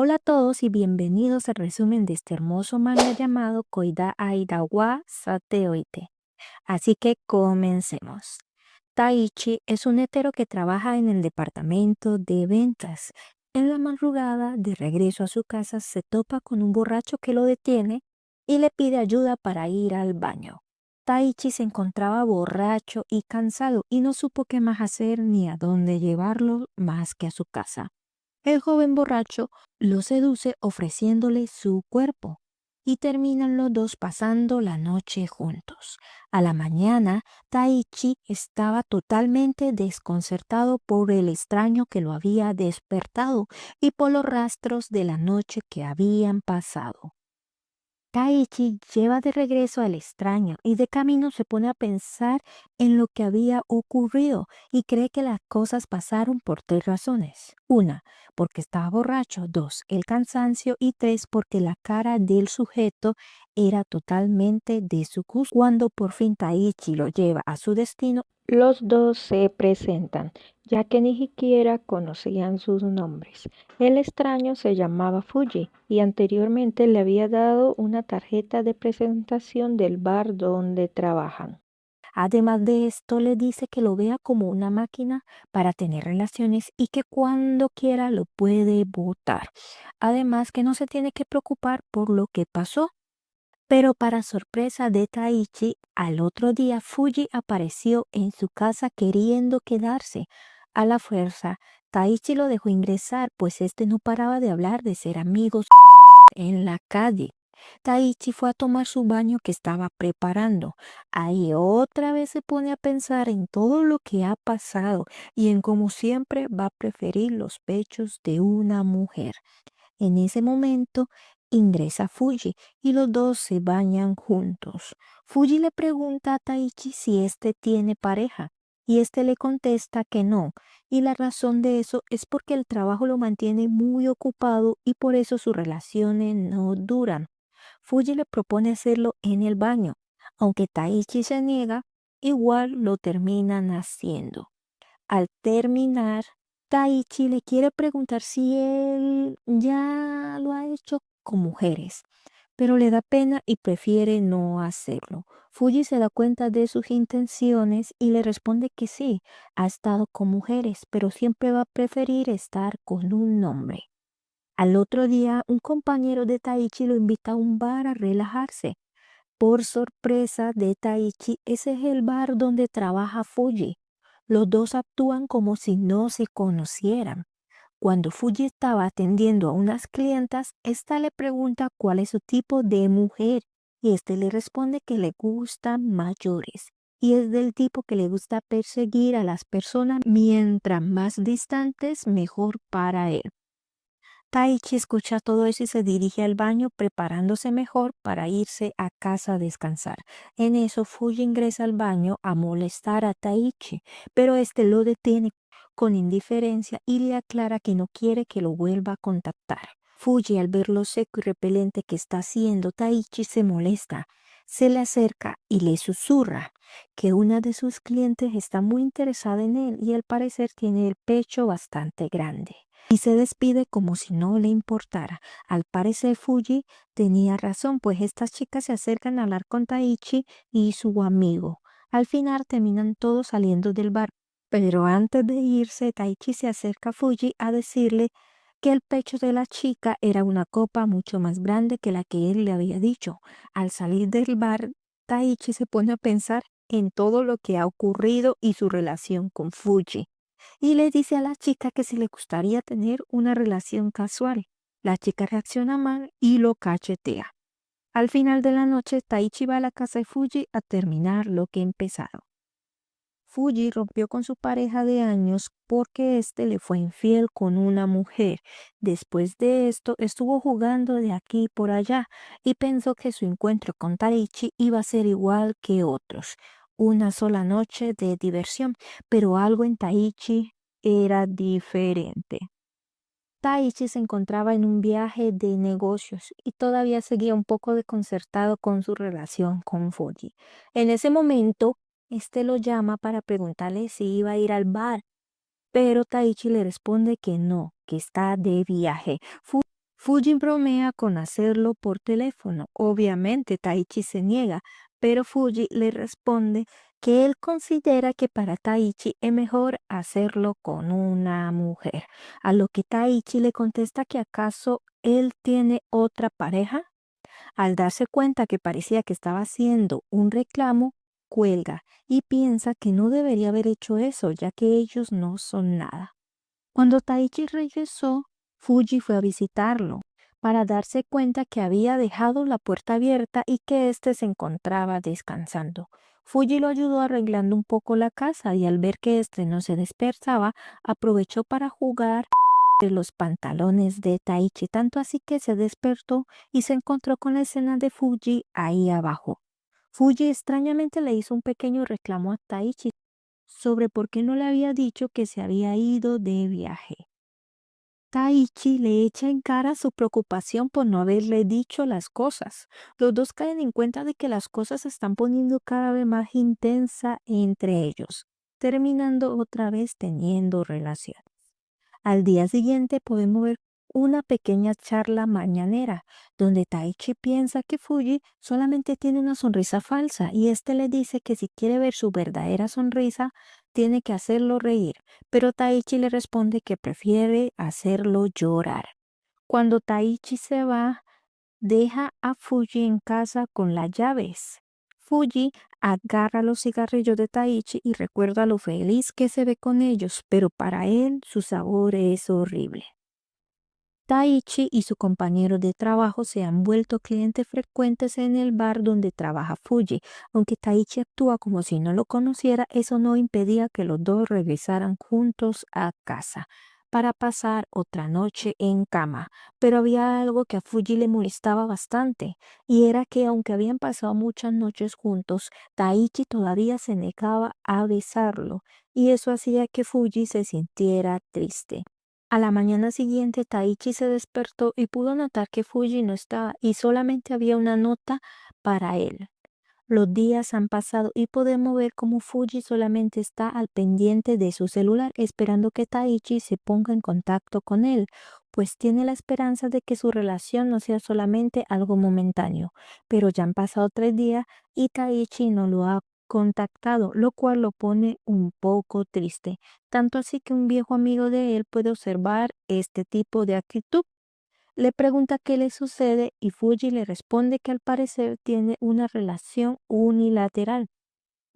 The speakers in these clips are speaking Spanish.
Hola a todos y bienvenidos al resumen de este hermoso manga llamado Koida Aida wa Sateoite. Así que comencemos. Taichi es un hetero que trabaja en el departamento de ventas. En la madrugada, de regreso a su casa, se topa con un borracho que lo detiene y le pide ayuda para ir al baño. Taichi se encontraba borracho y cansado y no supo qué más hacer ni a dónde llevarlo más que a su casa. El joven borracho lo seduce ofreciéndole su cuerpo y terminan los dos pasando la noche juntos. A la mañana, Taichi estaba totalmente desconcertado por el extraño que lo había despertado y por los rastros de la noche que habían pasado. Taichi lleva de regreso al extraño y de camino se pone a pensar en lo que había ocurrido y cree que las cosas pasaron por tres razones. Una, porque estaba borracho. Dos, el cansancio. Y tres, porque la cara del sujeto era totalmente de su gusto. Cuando por fin Taichi lo lleva a su destino, los dos se presentan, ya que ni siquiera conocían sus nombres. El extraño se llamaba Fuji y anteriormente le había dado una tarjeta de presentación del bar donde trabajan. Además de esto, le dice que lo vea como una máquina para tener relaciones y que cuando quiera lo puede botar. Además que no se tiene que preocupar por lo que pasó. Pero para sorpresa de Taichi, al otro día Fuji apareció en su casa queriendo quedarse. A la fuerza, Taichi lo dejó ingresar, pues este no paraba de hablar de ser amigos en la calle. Taichi fue a tomar su baño que estaba preparando. Ahí otra vez se pone a pensar en todo lo que ha pasado y en cómo siempre va a preferir los pechos de una mujer. En ese momento ingresa Fuji y los dos se bañan juntos. Fuji le pregunta a Taichi si éste tiene pareja y éste le contesta que no, y la razón de eso es porque el trabajo lo mantiene muy ocupado y por eso sus relaciones no duran. Fuji le propone hacerlo en el baño, aunque Taichi se niega, igual lo terminan haciendo. Al terminar, Taichi le quiere preguntar si él ya lo ha hecho con mujeres, pero le da pena y prefiere no hacerlo. Fuji se da cuenta de sus intenciones y le responde que sí, ha estado con mujeres, pero siempre va a preferir estar con un hombre. Al otro día, un compañero de Taichi lo invita a un bar a relajarse. Por sorpresa de Taichi, ese es el bar donde trabaja Fuji. Los dos actúan como si no se conocieran. Cuando Fuji estaba atendiendo a unas clientas, esta le pregunta cuál es su tipo de mujer y este le responde que le gustan mayores y es del tipo que le gusta perseguir a las personas mientras más distantes mejor para él. Taichi escucha todo eso y se dirige al baño preparándose mejor para irse a casa a descansar. En eso Fuji ingresa al baño a molestar a Taichi, pero este lo detiene con indiferencia y le aclara que no quiere que lo vuelva a contactar. Fuji, al ver lo seco y repelente que está haciendo Taichi, se molesta. Se le acerca y le susurra que una de sus clientes está muy interesada en él y al parecer tiene el pecho bastante grande y se despide como si no le importara. Al parecer Fuji tenía razón, pues estas chicas se acercan a hablar con Taichi y su amigo. Al final terminan todos saliendo del bar, pero antes de irse Taichi se acerca a Fuji a decirle que el pecho de la chica era una copa mucho más grande que la que él le había dicho. Al salir del bar, Taichi se pone a pensar en todo lo que ha ocurrido y su relación con Fuji y le dice a la chica que si le gustaría tener una relación casual. La chica reacciona mal y lo cachetea. Al final de la noche, Taichi va a la casa de Fuji a terminar lo que ha empezado. Fuji rompió con su pareja de años porque éste le fue infiel con una mujer. Después de esto, estuvo jugando de aquí por allá y pensó que su encuentro con Taichi iba a ser igual que otros. Una sola noche de diversión, pero algo en Taichi era diferente. Taichi se encontraba en un viaje de negocios y todavía seguía un poco desconcertado con su relación con Fuji. En ese momento, este lo llama para preguntarle si iba a ir al bar, pero Taichi le responde que no, que está de viaje. Fuji bromea con hacerlo por teléfono. Obviamente Taichi se niega, pero Fuji le responde que él considera que para Taichi es mejor hacerlo con una mujer. A lo que Taichi le contesta que acaso él tiene otra pareja. Al darse cuenta que parecía que estaba haciendo un reclamo, cuelga y piensa que no debería haber hecho eso, ya que ellos no son nada. Cuando Taichi regresó, Fuji fue a visitarlo para darse cuenta que había dejado la puerta abierta y que éste se encontraba descansando. Fuji lo ayudó arreglando un poco la casa y al ver que éste no se dispersaba, aprovechó para jugar de los pantalones de Taichi, tanto así que se despertó y se encontró con la escena de Fuji ahí abajo. Fuji extrañamente le hizo un pequeño reclamo a Taichi sobre por qué no le había dicho que se había ido de viaje. Taichi le echa en cara su preocupación por no haberle dicho las cosas. Los dos caen en cuenta de que las cosas se están poniendo cada vez más intensa entre ellos, terminando otra vez teniendo relación. Al día siguiente podemos ver una pequeña charla mañanera donde Taichi piensa que Fuji solamente tiene una sonrisa falsa y este le dice que si quiere ver su verdadera sonrisa tiene que hacerlo reír, pero Taichi le responde que prefiere hacerlo llorar. Cuando Taichi se va, deja a Fuji en casa con las llaves. Fuji agarra los cigarrillos de Taichi y recuerda lo feliz que se ve con ellos, pero para él su sabor es horrible. Taichi y su compañero de trabajo se han vuelto clientes frecuentes en el bar donde trabaja Fuji. Aunque Taichi actúa como si no lo conociera, eso no impedía que los dos regresaran juntos a casa para pasar otra noche en cama. Pero había algo que a Fuji le molestaba bastante, y era que aunque habían pasado muchas noches juntos, Taichi todavía se negaba a besarlo, y eso hacía que Fuji se sintiera triste. A la mañana siguiente, Taichi se despertó y pudo notar que Fuji no estaba y solamente había una nota para él. Los días han pasado y podemos ver cómo Fuji solamente está al pendiente de su celular esperando que Taichi se ponga en contacto con él, pues tiene la esperanza de que su relación no sea solamente algo momentáneo. Pero ya han pasado 3 días y Taichi no lo ha contactado, lo cual lo pone un poco triste, tanto así que un viejo amigo de él puede observar este tipo de actitud. Le pregunta qué le sucede y Fuji le responde que al parecer tiene una relación unilateral.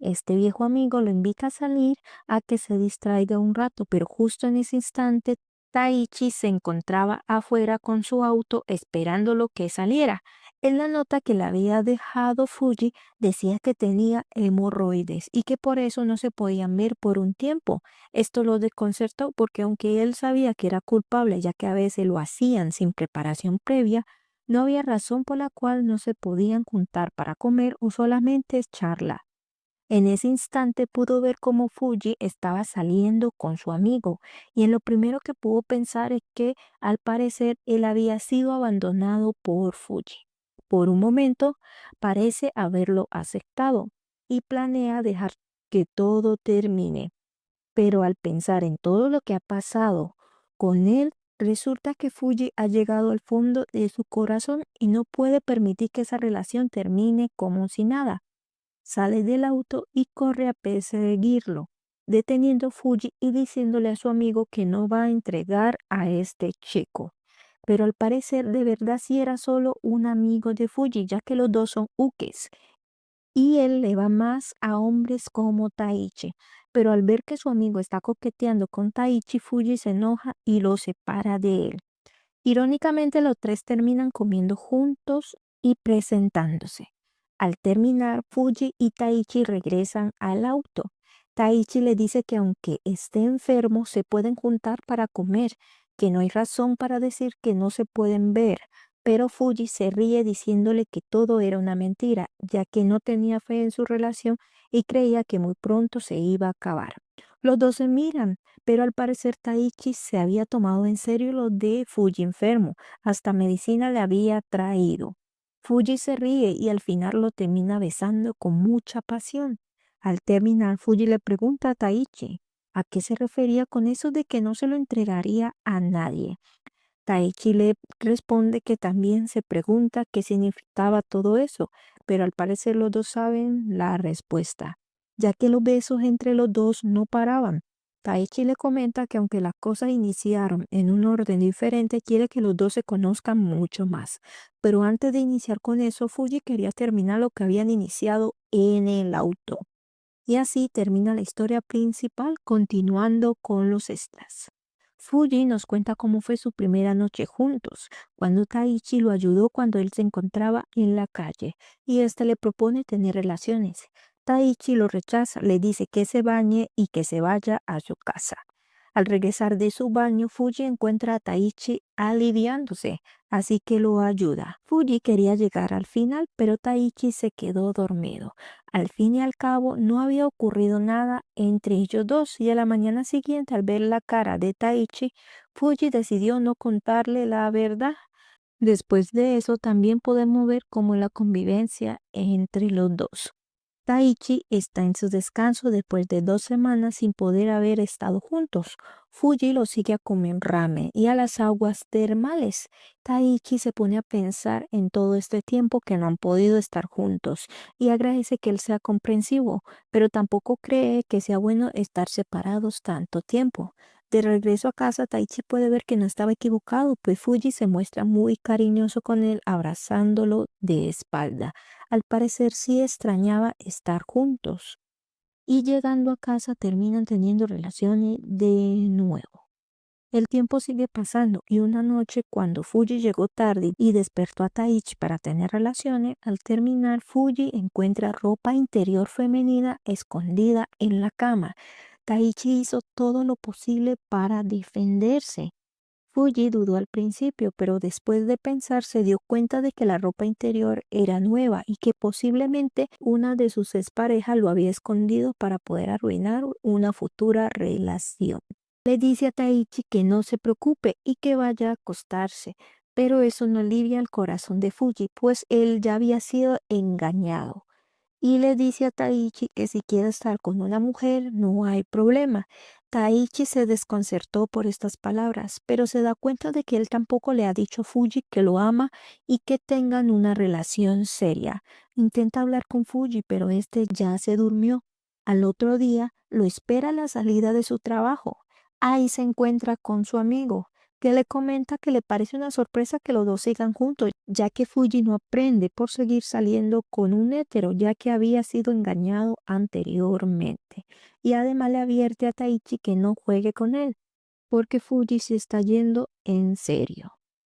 Este viejo amigo lo invita a salir a que se distraiga un rato, pero justo en ese instante Taichi se encontraba afuera con su auto esperándolo que saliera. En la nota que le había dejado Fuji decía que tenía hemorroides y que por eso no se podían ver por un tiempo. Esto lo desconcertó porque aunque él sabía que era culpable, ya que a veces lo hacían sin preparación previa, no había razón por la cual no se podían juntar para comer o solamente charlar. En ese instante pudo ver cómo Fuji estaba saliendo con su amigo y en lo primero que pudo pensar es que al parecer él había sido abandonado por Fuji. Por un momento parece haberlo aceptado y planea dejar que todo termine, pero al pensar en todo lo que ha pasado con él, resulta que Fuji ha llegado al fondo de su corazón y no puede permitir que esa relación termine como si nada. Sale del auto y corre a perseguirlo, deteniendo a Fuji y diciéndole a su amigo que no va a entregar a este chico. Pero al parecer de verdad sí era solo un amigo de Fuji, ya que los dos son ukes, y él le va más a hombres como Taichi. Pero al ver que su amigo está coqueteando con Taichi, Fuji se enoja y lo separa de él. Irónicamente, los tres terminan comiendo juntos y presentándose. Al terminar, Fuji y Taichi regresan al auto. Taichi le dice que aunque esté enfermo, se pueden juntar para comer, que no hay razón para decir que no se pueden ver, pero Fuji se ríe diciéndole que todo era una mentira, ya que no tenía fe en su relación y creía que muy pronto se iba a acabar. Los dos se miran, pero al parecer Taichi se había tomado en serio lo de Fuji enfermo, hasta medicina le había traído. Fuji se ríe y al final lo termina besando con mucha pasión. Al terminar, Fuji le pregunta a Taichi a qué se refería con eso de que no se lo entregaría a nadie. Taichi le responde que también se pregunta qué significaba todo eso, pero al parecer los dos saben la respuesta, ya que los besos entre los dos no paraban. Taichi le comenta que aunque las cosas iniciaron en un orden diferente, quiere que los dos se conozcan mucho más. Pero antes de iniciar con eso, Fuji quería terminar lo que habían iniciado en el auto. Y así termina la historia principal, continuando con los extras. Fuji nos cuenta cómo fue su primera noche juntos, cuando Taichi lo ayudó cuando él se encontraba en la calle y éste le propone tener relaciones. Taichi lo rechaza, le dice que se bañe y que se vaya a su casa. Al regresar de su baño, Fuji encuentra a Taichi aliviándose, así que lo ayuda. Fuji quería llegar al final, pero Taichi se quedó dormido. Al fin y al cabo, no había ocurrido nada entre ellos dos y a la mañana siguiente, al ver la cara de Taichi, Fuji decidió no contarle la verdad. Después de eso, también podemos ver cómo la convivencia entre los dos. Taichi está en su descanso después de 2 semanas sin poder haber estado juntos. Fuji lo sigue a comer ramen y a las aguas termales. Taichi se pone a pensar en todo este tiempo que no han podido estar juntos y agradece que él sea comprensivo, pero tampoco cree que sea bueno estar separados tanto tiempo. De regreso a casa, Taichi puede ver que no estaba equivocado, pues Fuji se muestra muy cariñoso con él, abrazándolo de espalda. Al parecer sí extrañaba estar juntos. Y llegando a casa terminan teniendo relaciones de nuevo. El tiempo sigue pasando y una noche cuando Fuji llegó tarde y despertó a Taichi para tener relaciones, al terminar Fuji encuentra ropa interior femenina escondida en la cama. Taichi hizo todo lo posible para defenderse. Fuji dudó al principio, pero después de pensar se dio cuenta de que la ropa interior era nueva y que posiblemente una de sus exparejas lo había escondido para poder arruinar una futura relación. Le dice a Taichi que no se preocupe y que vaya a acostarse, pero eso no alivia el corazón de Fuji, pues él ya había sido engañado y le dice a Taichi que si quiere estar con una mujer no hay problema. Taichi se desconcertó por estas palabras, pero se da cuenta de que él tampoco le ha dicho a Fuji que lo ama y que tengan una relación seria. Intenta hablar con Fuji, pero este ya se durmió. Al otro día lo espera a la salida de su trabajo. Ahí se encuentra con su amigo, que le comenta que le parece una sorpresa que los dos sigan juntos, ya que Fuji no aprende por seguir saliendo con un hétero, ya que había sido engañado anteriormente. Y además le advierte a Taichi que no juegue con él, porque Fuji se está yendo en serio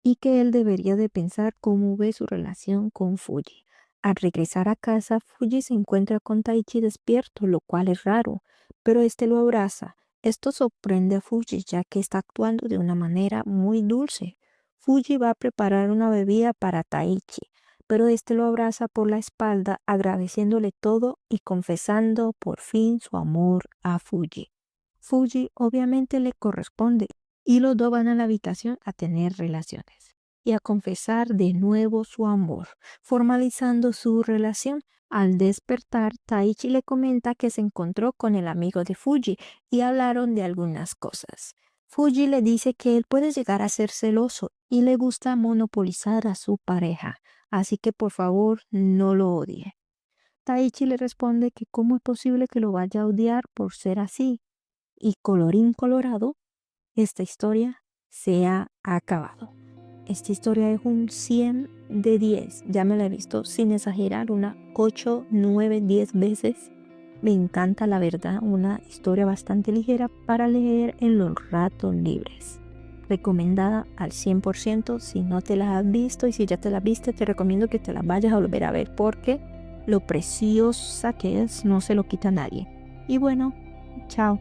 y que él debería de pensar cómo ve su relación con Fuji. Al regresar a casa, Fuji se encuentra con Taichi despierto, lo cual es raro, pero este lo abraza. Esto sorprende a Fuji ya que está actuando de una manera muy dulce. Fuji va a preparar una bebida para Taichi, pero este lo abraza por la espalda agradeciéndole todo y confesando por fin su amor a Fuji. Fuji obviamente le corresponde y los dos van a la habitación a tener relaciones y a confesar de nuevo su amor, formalizando su relación. Al despertar, Taichi le comenta que se encontró con el amigo de Fuji y hablaron de algunas cosas. Fuji le dice que él puede llegar a ser celoso y le gusta monopolizar a su pareja, así que por favor no lo odie. Taichi le responde que cómo es posible que lo vaya a odiar por ser así, y colorín colorado, esta historia se ha acabado. Esta historia es un 100 de 10. Ya me la he visto sin exagerar una 8, 9, 10 veces. Me encanta la verdad, una historia bastante ligera para leer en los ratos libres. Recomendada al 100% si no te la has visto, y si ya te la viste te recomiendo que te la vayas a volver a ver porque lo preciosa que es no se lo quita nadie. Y bueno, chao.